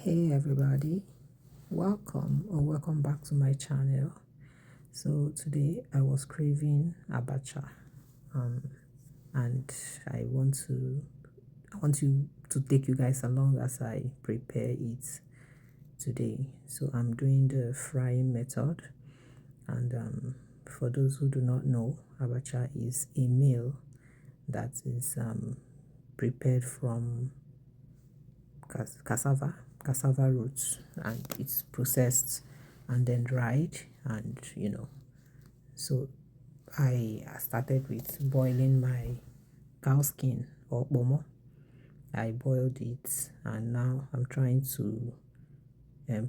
Hey everybody, welcome back to my channel. So today I was craving Abacha, and I want to take you guys along as I prepare it today. So I'm doing the frying method, and for those who do not know, Abacha is a meal that is prepared from cassava roots, and it's processed and then dried, and so I started with boiling my cow skin or bomo. I boiled it, and now I'm trying to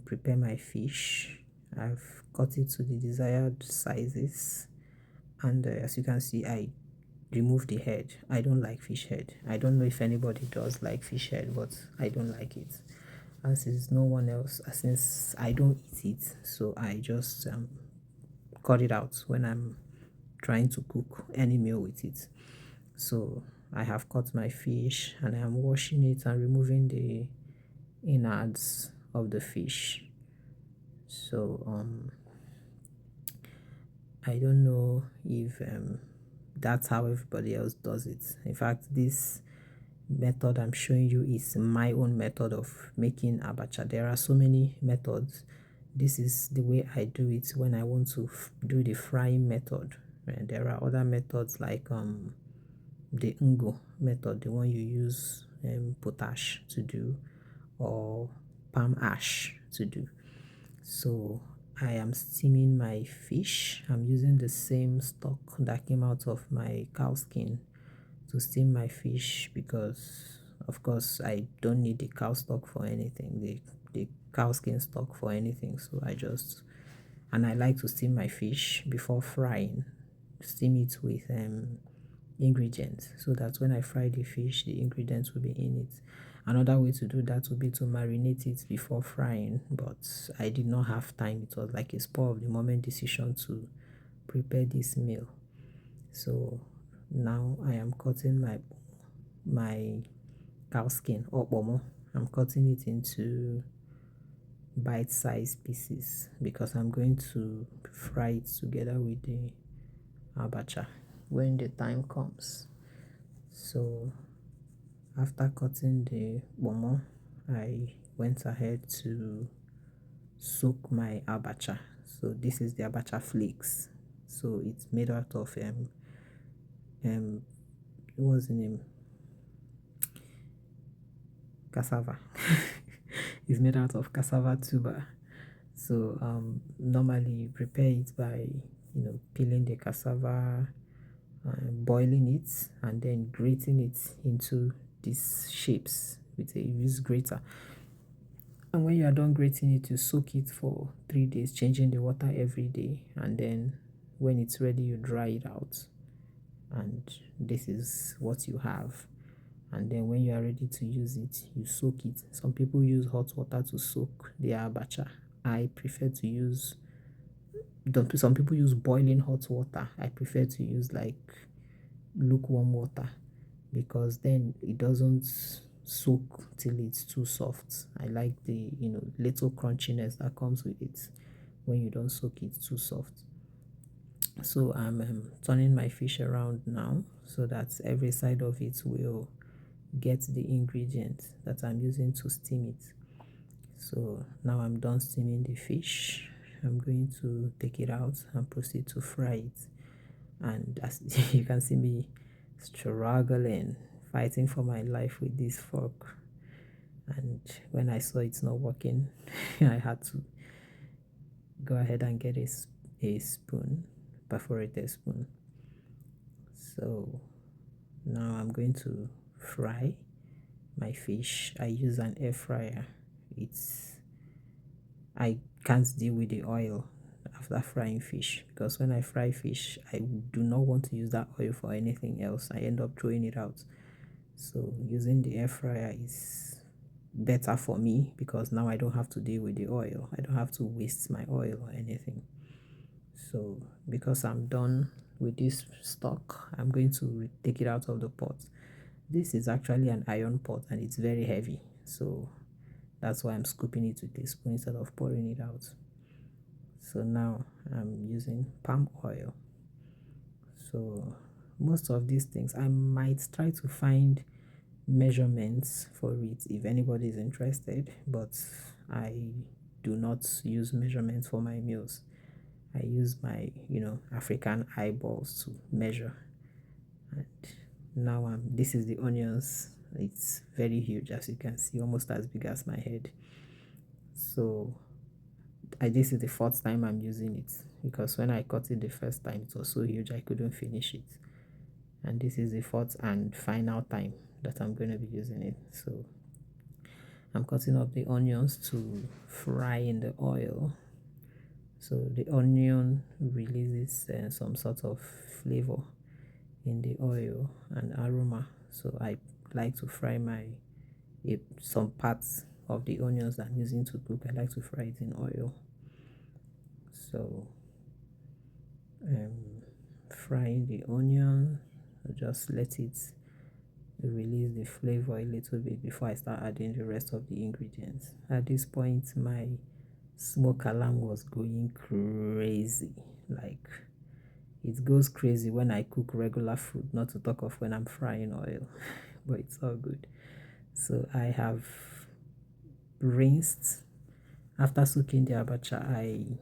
prepare my fish. I've cut it to the desired sizes, and as you can see, I remove the head. I don't like fish head. I don't know if anybody does like fish head, but I don't like it. And since no one else, since I don't eat it, so I just cut it out when I'm trying to cook any meal with it. So I have cut my fish, and I am washing it and removing the innards of the fish. So I don't know if that's how everybody else does it. In fact, this method I'm showing you is my own method of making abacha. There are so many methods. This is the way I do it when I want to do the frying method. And there are other methods like the ungo method, the one you use potash to do, or palm ash to do. So I am steaming my fish. I'm using the same stock that came out of my cow skin to steam my fish, because of course I don't need the cow stock for anything, the cow skin stock for anything. So and I like to steam my fish before frying. Steam it with ingredients, so that when I fry the fish, the ingredients will be in it. Another way to do that would be to marinate it before frying, but I did not have time. It was like a spur of the moment decision to prepare this meal. So now I am cutting my cow skin or bomo. I'm cutting it into bite-sized pieces because I'm going to fry it together with the abacha when the time comes. So after cutting the bomo, I went ahead to soak my abacha. So this is the abacha flakes. So it's made out of what's the name? Cassava. It's made out of cassava tuber. So normally you prepare it by peeling the cassava, boiling it, and then grating it into these shapes with a use grater. And when you are done grating it, you soak it for 3 days, changing the water every day, and then when it's ready, you dry it out, and this is what you have. And then when you are ready to use it, you soak it. Some people use hot water to soak their abacha. I prefer to use, some people use boiling hot water. I prefer to use like lukewarm water, because then it doesn't soak till it's too soft. I like the little crunchiness that comes with it when you don't soak it too soft. So I'm turning my fish around now so that every side of it will get the ingredients that I'm using to steam it. So now I'm done steaming the fish. I'm going to take it out and proceed to fry it. And as you can see me struggling, fighting for my life with this fork. And when I saw it's not working, I had to go ahead and get a spoon, perforated spoon. So now I'm going to fry my fish. I use an air fryer. I can't deal with the oil after frying fish, because when I fry fish, I do not want to use that oil for anything else. I end up throwing it out. So using the air fryer is better for me, because now I don't have to deal with the oil. I don't have to waste my oil or anything. So because I'm done with this stock, I'm going to take it out of the pot. This is actually an iron pot, and it's very heavy, so That's why I'm scooping it with a spoon instead of pouring it out. So now I'm using palm oil. So most of these things, I might try to find measurements for it if anybody is interested, but I do not use measurements for my meals. I use my, African eyeballs to measure. And now this is the onions. It's very huge, as you can see, almost as big as my head. So this is the fourth time I'm using it, because when I cut it the first time it was so huge I couldn't finish it, and this is the fourth and final time that I'm going to be using it. So I'm cutting up the onions to fry in the oil. So the onion releases some sort of flavor in the oil and aroma. So I like to fry some parts of the onions that I'm using to cook. I like to fry it in oil. So frying the onion, just let it release the flavor a little bit before I start adding the rest of the ingredients. At this point, my smoke alarm was going crazy. Like, it goes crazy when I cook regular food, not to talk of when I'm frying oil. But it's all good. So I have rinsed. After soaking the abacha, I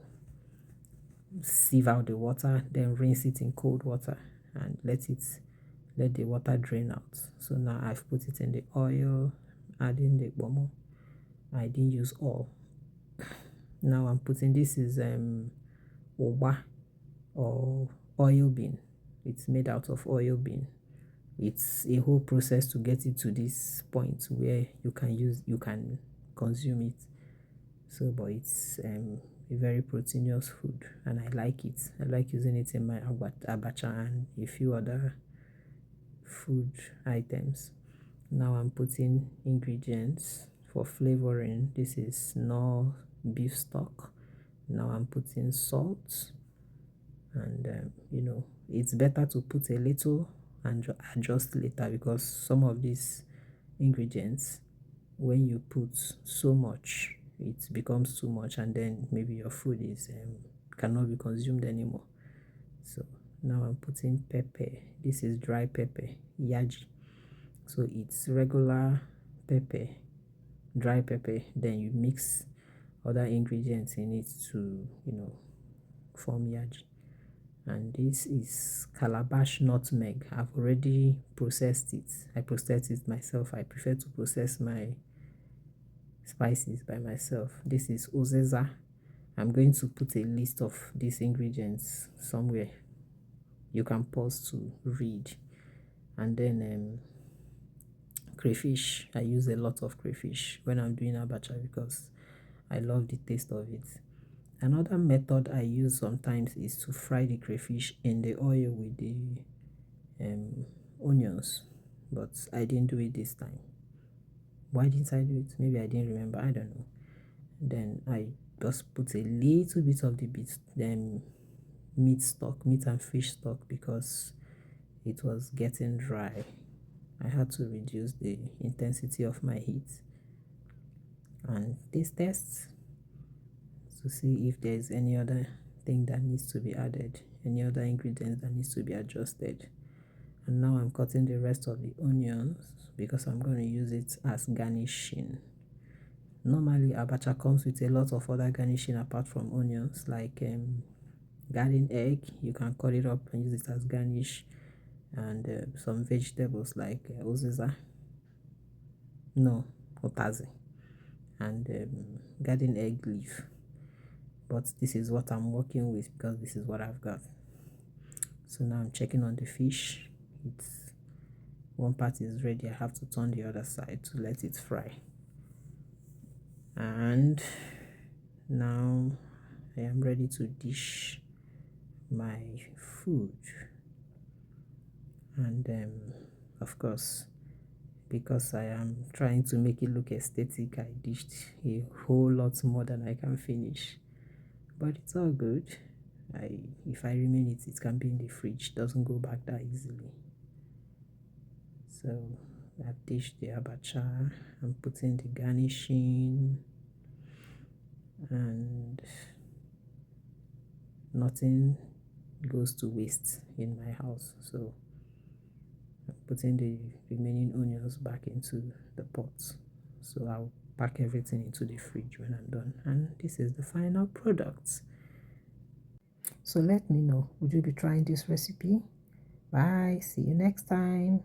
sieve out the water, then rinse it in cold water and let the water drain out. So now I've put it in the oil, adding the bomo. I didn't use all. Now I'm putting, this is oba, or oil bean. It's made out of oil bean. It's a whole process to get it to this point where you can consume it. So, but it's a very proteinous food, and I like it. I like using it in my abacha and a few other food items. Now I'm putting ingredients for flavoring. This is no beef stock. Now I'm putting salt, and it's better to put a little and adjust later, because some of these ingredients, when you put so much, it becomes too much, and then maybe your food is cannot be consumed anymore. So now I'm putting pepper. This is dry pepper, yaji. So it's regular pepper, dry pepper, then you mix other ingredients in it to form yaji. And this is calabash nutmeg. I've already processed it. I processed it myself. I prefer to process my spices by myself. This is ozeza. I'm going to put a list of these ingredients somewhere. You can pause to read. And then crayfish. I use a lot of crayfish when I'm doing abacha because I love the taste of it. Another method I use sometimes is to fry the crayfish in the oil with the onions, but I didn't do it this time. Why didn't I do it? Maybe I didn't remember. I don't know. Then I just put a little bit of the meat and fish stock, because it was getting dry. I had to reduce the intensity of my heat. And this test to see if there's any other thing that needs to be added, any other ingredients that needs to be adjusted. And now I'm cutting the rest of the onions because I'm going to use it as garnishing. Normally abacha comes with a lot of other garnishing apart from onions, like garden egg. You can cut it up and use it as garnish, and some vegetables like otazi, and garden egg leaf. But this is what I'm working with because this is what I've got. So now I'm checking on the fish. It's one part is ready. I have to turn the other side to let it fry. And now I am ready to dish my food. And of course, because I am trying to make it look aesthetic, I dished a whole lot more than I can finish. But it's all good. If I remain it can be in the fridge. Doesn't go back that easily. So I've dished the abacha. I'm putting the garnishing, and nothing goes to waste in my house. So I'm putting the remaining onions back into the pot. So I'll pack everything into the fridge when I'm done. And this is the final product. So let me know, would you be trying this recipe? Bye, see you next time.